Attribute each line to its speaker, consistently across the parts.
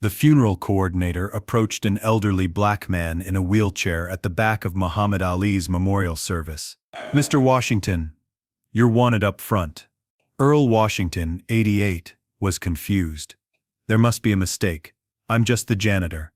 Speaker 1: The funeral coordinator approached an elderly black man in a wheelchair at the back of Muhammad Ali's memorial service. "Mr. Washington, you're wanted up front." Earl Washington, 88, was confused. "There must be a mistake. I'm just the janitor."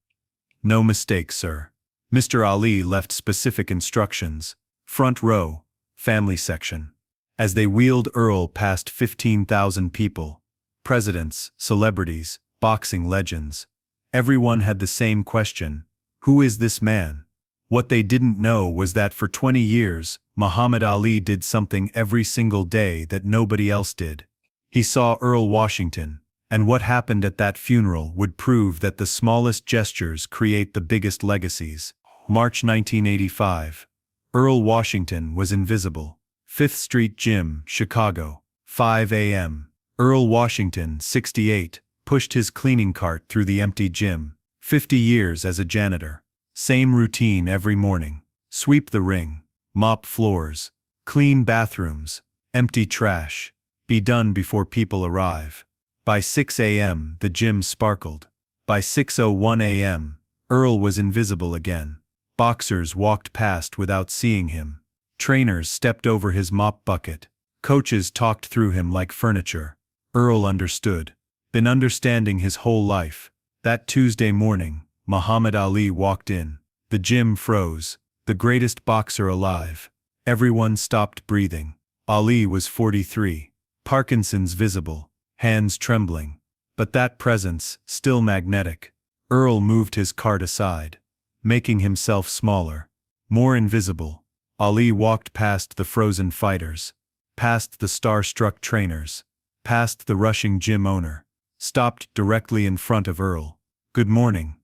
Speaker 1: "No mistake, sir." Mr. Ali left specific instructions. "Front row, family section." As they wheeled Earl past 15,000 people, presidents, celebrities, boxing legends, everyone had the same question: who is this man? What they didn't know was that for 20 years, Muhammad Ali did something every single day that nobody else did. He saw Earl Washington, and what happened at that funeral would prove that the smallest gestures create the biggest legacies. March 1985. Earl Washington was invisible. 5th Street Gym, Chicago, 5 a.m. Earl Washington, 68, pushed his cleaning cart through the empty gym. 50 years as a janitor. Same routine every morning. Sweep the ring, mop floors, clean bathrooms, empty trash. Be done before people arrive. By 6 a.m. the gym sparkled. By 6:01 a.m., Earl was invisible again. Boxers walked past without seeing him. Trainers stepped over his mop bucket. Coaches talked through him like furniture. Earl understood. Been understanding his whole life. That Tuesday morning, Muhammad Ali walked in. The gym froze. The greatest boxer alive. Everyone stopped breathing. Ali was 43. Parkinson's visible. Hands trembling. But that presence, still magnetic. Earl moved his cart aside, making himself smaller, more invisible. Ali walked past the frozen fighters, past the star-struck trainers, past the rushing gym owner, stopped directly in front of Earl. "Good morning."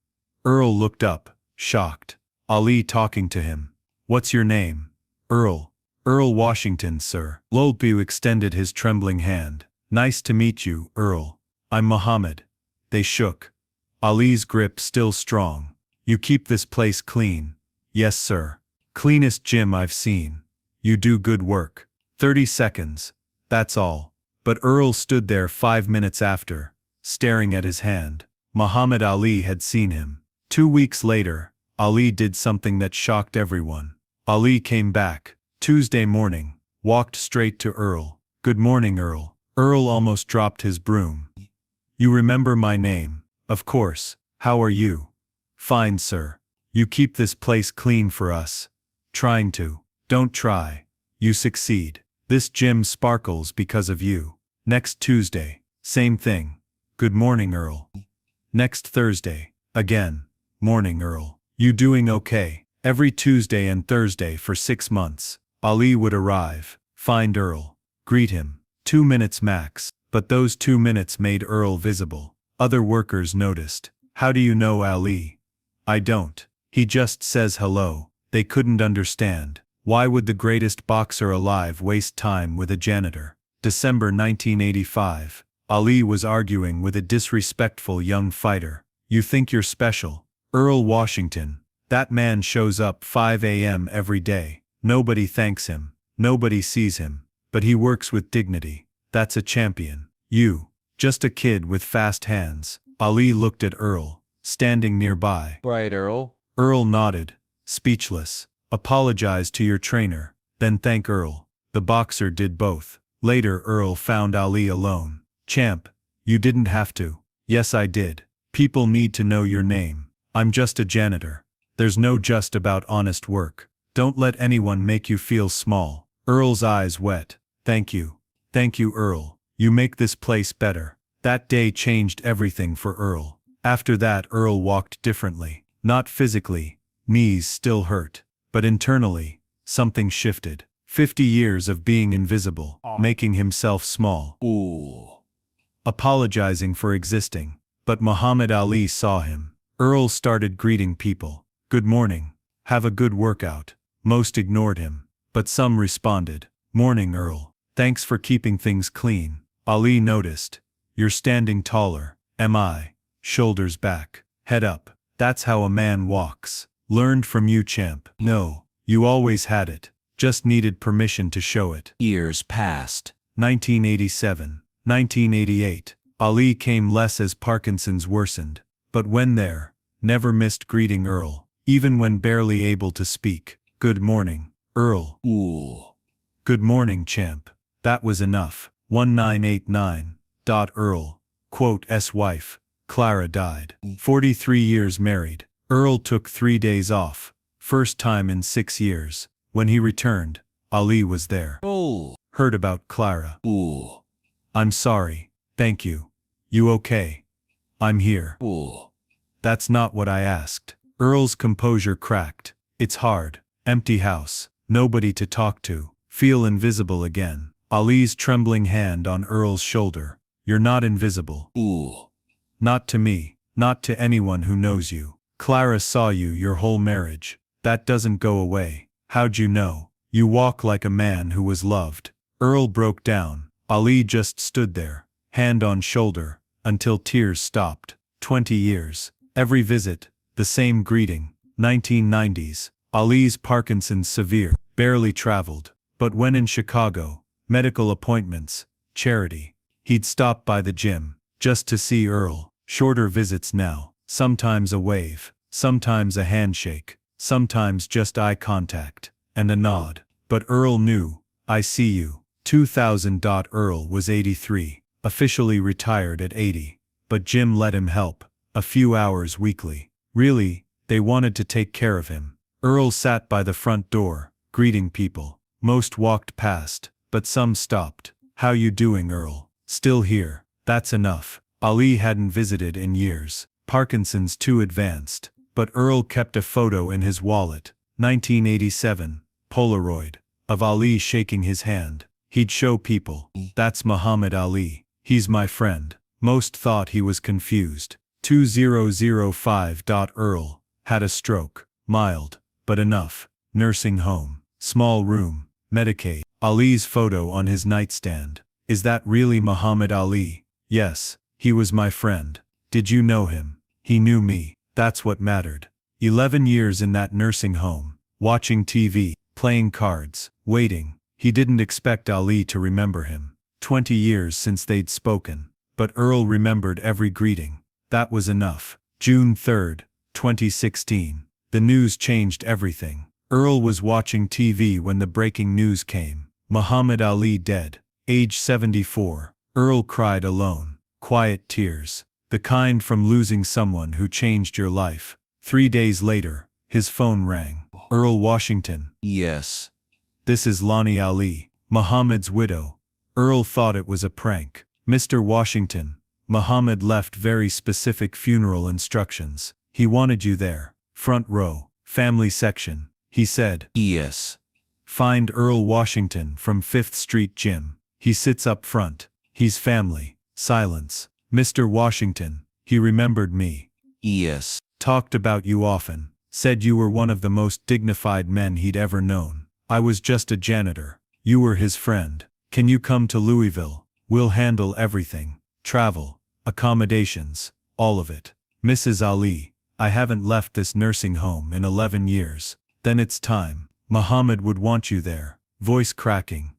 Speaker 1: Earl looked up, shocked. Ali talking to him. "What's your name?" "Earl." "Earl Washington, sir." Lolbu extended his trembling hand. "Nice to meet you, Earl." "I'm Muhammad." They shook. Ali's grip still strong. "You keep this place clean." "Yes, sir." "Cleanest gym I've seen." "You do good work." 30 seconds. That's all. But Earl stood there 5 minutes after, staring at his hand. Muhammad Ali had seen him. 2 weeks later, Ali did something that shocked everyone. Ali came back, Tuesday morning, walked straight to Earl. "Good morning, Earl." Earl almost dropped his broom. "You remember my name?" "Of course. How are you?" "Fine, sir." "You keep this place clean for us." "Trying to." "Don't try. You succeed. This gym sparkles because of you." Next Tuesday, same thing. "Good morning, Earl." Next Thursday, again. "Morning, Earl. You doing okay?" Every Tuesday and Thursday for 6 months, Ali would arrive, find Earl, greet him. 2 minutes max. But those 2 minutes made Earl visible. Other workers noticed. "How do you know Ali?" "I don't. He just says hello." They couldn't understand. Why would the greatest boxer alive waste time with a janitor? December 1985. Ali was arguing with a disrespectful young fighter. "You think you're special?" "Earl Washington. That man shows up 5 a.m. every day. Nobody thanks him. Nobody sees him. But he works with dignity. That's a champion." "You. Just a kid with fast hands." Ali looked at Earl, standing nearby.
Speaker 2: "Right, Earl."
Speaker 1: Earl nodded, speechless. "Apologize to your trainer, then thank Earl." The boxer did both. Later Earl found Ali alone. "Champ, you didn't have to." "Yes, I did. People need to know your name. I'm just a janitor. There's no just about honest work. Don't let anyone make you feel small." Earl's eyes wet. "Thank you. Thank you, Earl. You make this place better." That day changed everything for Earl. After that Earl walked differently. Not physically, knees still hurt. But internally, something shifted. 50 years of being invisible, making himself small.
Speaker 2: Ooh.
Speaker 1: Apologizing for existing. But Muhammad Ali saw him. Earl started greeting people. "Good morning. Have a good workout." Most ignored him. But some responded. "Morning, Earl. Thanks for keeping things clean." Ali noticed. "You're standing taller." "Am I?" Shoulders back. Head up. That's how a man walks. "Learned from you, champ." "No. You always had it. Just needed permission to show it."
Speaker 2: Years passed.
Speaker 1: 1987. 1988. Ali came less as Parkinson's worsened. But when there, never missed greeting Earl, even when barely able to speak. Good morning, Earl.
Speaker 2: Ooh.
Speaker 1: Good morning, champ. That was enough. 1989. Earl, quote, S wife, Clara died. 43 years married. Earl took 3 days off. First time in 6 years. When he returned, Ali was there.
Speaker 2: Oh.
Speaker 1: Heard about Clara.
Speaker 2: Ooh.
Speaker 1: I'm sorry. Thank you. You okay? I'm here.
Speaker 2: Ooh.
Speaker 1: That's not what I asked. Earl's composure cracked. It's hard. Empty house. Nobody to talk to. Feel invisible again. Ali's trembling hand on Earl's shoulder. You're not invisible.
Speaker 2: Ooh.
Speaker 1: Not to me. Not to anyone who knows you. Clara saw you your whole marriage. That doesn't go away. How'd you know? You walk like a man who was loved. Earl broke down. Ali just stood there, hand on shoulder, until tears stopped. 20 years. Every visit, the same greeting. 1990s. Ali's Parkinson's severe, barely traveled. But when in Chicago, medical appointments, charity, he'd stop by the gym, just to see Earl. Shorter visits now, sometimes a wave, sometimes a handshake, sometimes just eye contact, and a nod. But Earl knew, I see you. 2000. Earl was 83, officially retired at 80. But Jim let him help, a few hours weekly. Really, they wanted to take care of him. Earl sat by the front door, greeting people. Most walked past, but some stopped. How you doing, Earl? Still here. That's enough. Ali hadn't visited in years. Parkinson's too advanced. But Earl kept a photo in his wallet. 1987. Polaroid. Of Ali shaking his hand. He'd show people. That's Muhammad Ali. He's my friend. Most thought he was confused. 2005. Earl had a stroke. Mild, but enough. Nursing home. Small room. Medicaid. Ali's photo on his nightstand. Is that really Muhammad Ali? Yes, he was my friend. Did you know him? He knew me. That's what mattered. 11 years in that nursing home. Watching TV, playing cards, waiting. He didn't expect Ali to remember him. 20 years since they'd spoken. But Earl remembered every greeting. That was enough. June 3, 2016. The news changed everything. Earl was watching TV when the breaking news came. Muhammad Ali dead. Age 74. Earl cried alone. Quiet tears. The kind from losing someone who changed your life. 3 days later, his phone rang. Earl Washington.
Speaker 2: Yes.
Speaker 1: This is Lonnie Ali, Muhammad's widow. Earl thought it was a prank. Mr. Washington, Muhammad left very specific funeral instructions. He wanted you there. Front row, family section, he said.
Speaker 2: Yes.
Speaker 1: Find Earl Washington from 5th Street Gym. He sits up front. He's family. Silence. Mr. Washington, he remembered me.
Speaker 2: Yes.
Speaker 1: Talked about you often. Said you were one of the most dignified men he'd ever known. I was just a janitor. You were his friend. Can you come to Louisville? We'll handle everything. Travel, accommodations, all of it. Mrs. Ali, I haven't left this nursing home in 11 years. Then it's time. Muhammad would want you there. Voice cracking.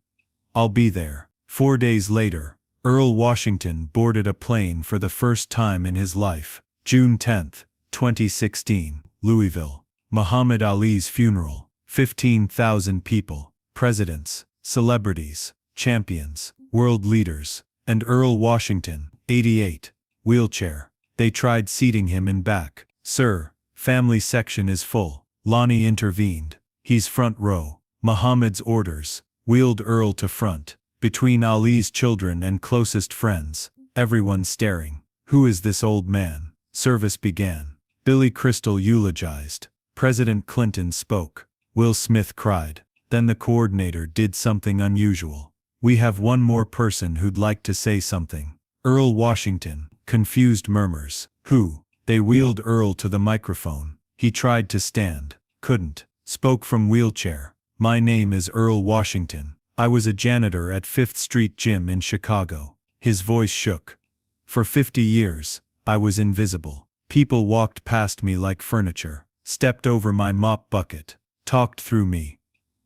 Speaker 1: I'll be there. 4 days later, Earl Washington boarded a plane for the first time in his life. June 10, 2016, Louisville. Muhammad Ali's funeral. 15,000 people. Presidents, celebrities, champions, world leaders, and Earl Washington, 88, wheelchair. They tried seating him in back. Sir, family section is full. Lonnie intervened. He's front row. Muhammad's orders. Wheeled Earl to front. Between Ali's children and closest friends. Everyone staring. Who is this old man? Service began. Billy Crystal eulogized. President Clinton spoke. Will Smith cried. Then the coordinator did something unusual. We have one more person who'd like to say something. Earl Washington. Confused murmurs. Who? They wheeled Earl to the microphone. He tried to stand. Couldn't. Spoke from wheelchair. My name is Earl Washington. I was a janitor at 5th Street Gym in Chicago. His voice shook. For 50 years, I was invisible. People walked past me like furniture. Stepped over my mop bucket. Talked through me.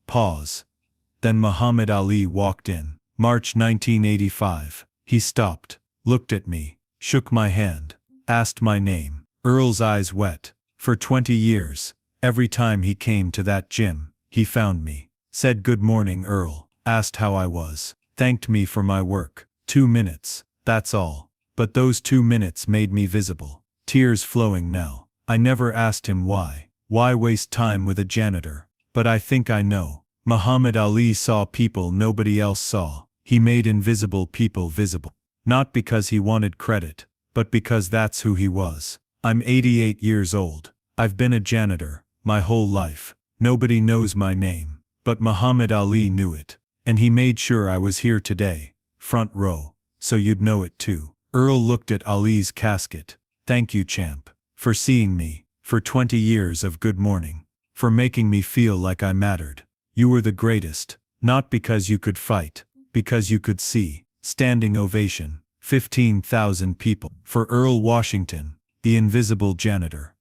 Speaker 1: Pause. Then Muhammad Ali walked in. March 1985. He stopped. Looked at me. Shook my hand. Asked my name. Earl's eyes wet. For 20 years, every time he came to that gym, he found me. Said good morning, Earl. Asked how I was. Thanked me for my work. 2 minutes. That's all. But those 2 minutes made me visible. Tears flowing now. I never asked him why. Why waste time with a janitor? But I think I know. Muhammad Ali saw people nobody else saw. He made invisible people visible. Not because he wanted credit, but because that's who he was. I'm 88 years old. I've been a janitor my whole life. Nobody knows my name, but Muhammad Ali knew it. And he made sure I was here today, front row, so you'd know it too. Earl looked at Ali's casket. Thank you, champ, for seeing me, for 20 years of good morning, for making me feel like I mattered. You were the greatest, not because you could fight, because you could see. Standing ovation, 15,000 people. For Earl Washington, the invisible janitor.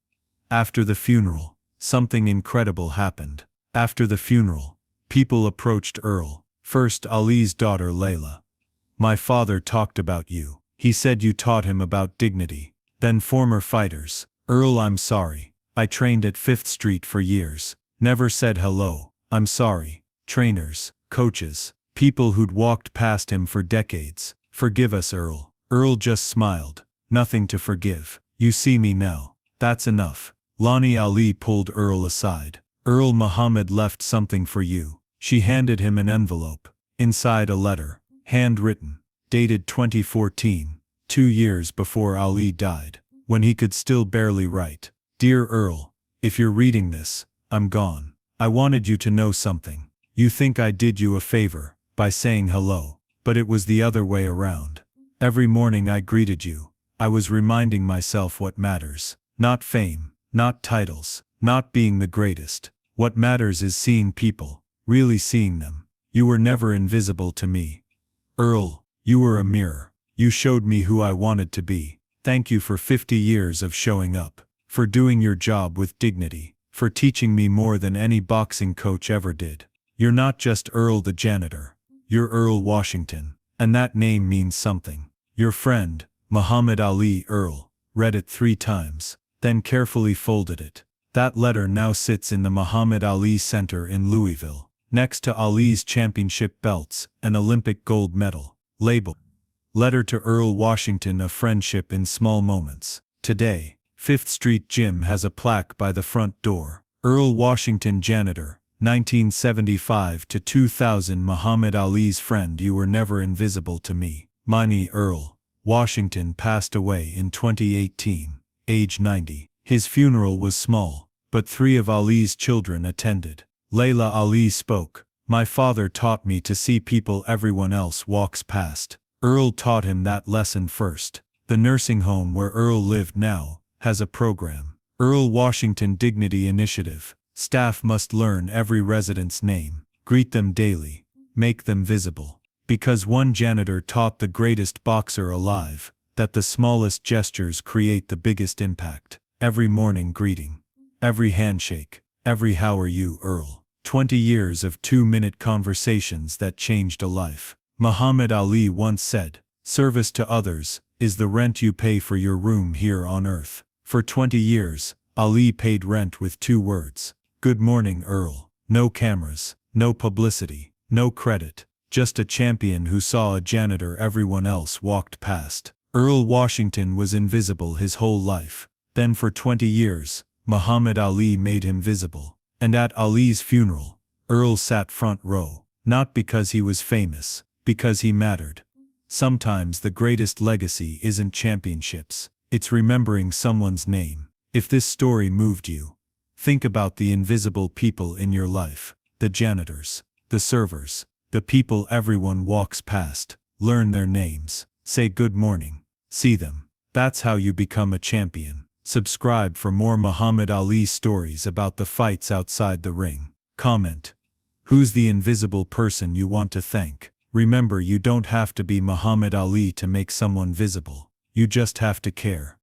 Speaker 1: After the funeral, something incredible happened. After the funeral, people approached Earl. First Ali's daughter Layla. My father talked about you. He said you taught him about dignity. Then former fighters. Earl, I'm sorry. I trained at 5th Street for years. Never said hello. I'm sorry. Trainers, coaches, people who'd walked past him for decades. Forgive us, Earl. Earl just smiled. Nothing to forgive. You see me now. That's enough. Lonnie Ali pulled Earl aside. Earl, Muhammad left something for you. She handed him an envelope. Inside a letter. Handwritten. Dated 2014. 2 years before Ali died. When he could still barely write. Dear Earl, if you're reading this, I'm gone. I wanted you to know something. You think I did you a favor by saying hello, but it was the other way around. Every morning I greeted you. I was reminding myself what matters. Not fame, not titles, not being the greatest. What matters is seeing people, really seeing them. You were never invisible to me. Earl, you were a mirror. You showed me who I wanted to be. Thank you for 50 years of showing up, for doing your job with dignity, for teaching me more than any boxing coach ever did. You're not just Earl the janitor. You're Earl Washington, and that name means something. Your friend, Muhammad Ali. Earl read it 3 times, then carefully folded it. That letter now sits in the Muhammad Ali Center in Louisville, next to Ali's championship belts and Olympic gold medal. Label. Letter to Earl Washington, a friendship in small moments. Today, 5th Street Gym has a plaque by the front door. Earl Washington, janitor, 1975 to 2000. Muhammad Ali's friend. You were never invisible to me. Mani. Earl Washington passed away in 2018, age 90. His funeral was small, but 3 of Ali's children attended. Layla Ali spoke. My father taught me to see people everyone else walks past. Earl taught him that lesson first. The nursing home where Earl lived now has a program. Earl Washington Dignity Initiative. Staff must learn every resident's name, greet them daily, make them visible. Because one janitor taught the greatest boxer alive that the smallest gestures create the biggest impact. Every morning greeting, every handshake, every how are you, Earl. 20 years of 2-minute conversations that changed a life. Muhammad Ali once said, service to others is the rent you pay for your room here on earth. For 20 years, Ali paid rent with 2 words. Good morning, Earl. No cameras, no publicity, no credit, just a champion who saw a janitor everyone else walked past. Earl Washington was invisible his whole life. Then for 20 years, Muhammad Ali made him visible. And at Ali's funeral, Earl sat front row, not because he was famous, because he mattered. Sometimes the greatest legacy isn't championships, it's remembering someone's name. If this story moved you, think about the invisible people in your life, the janitors, the servers, the people everyone walks past. Learn their names, say good morning, see them. That's how you become a champion. Subscribe for more Muhammad Ali stories about the fights outside the ring. Comment. Who's the invisible person you want to thank? Remember, you don't have to be Muhammad Ali to make someone visible. You just have to care.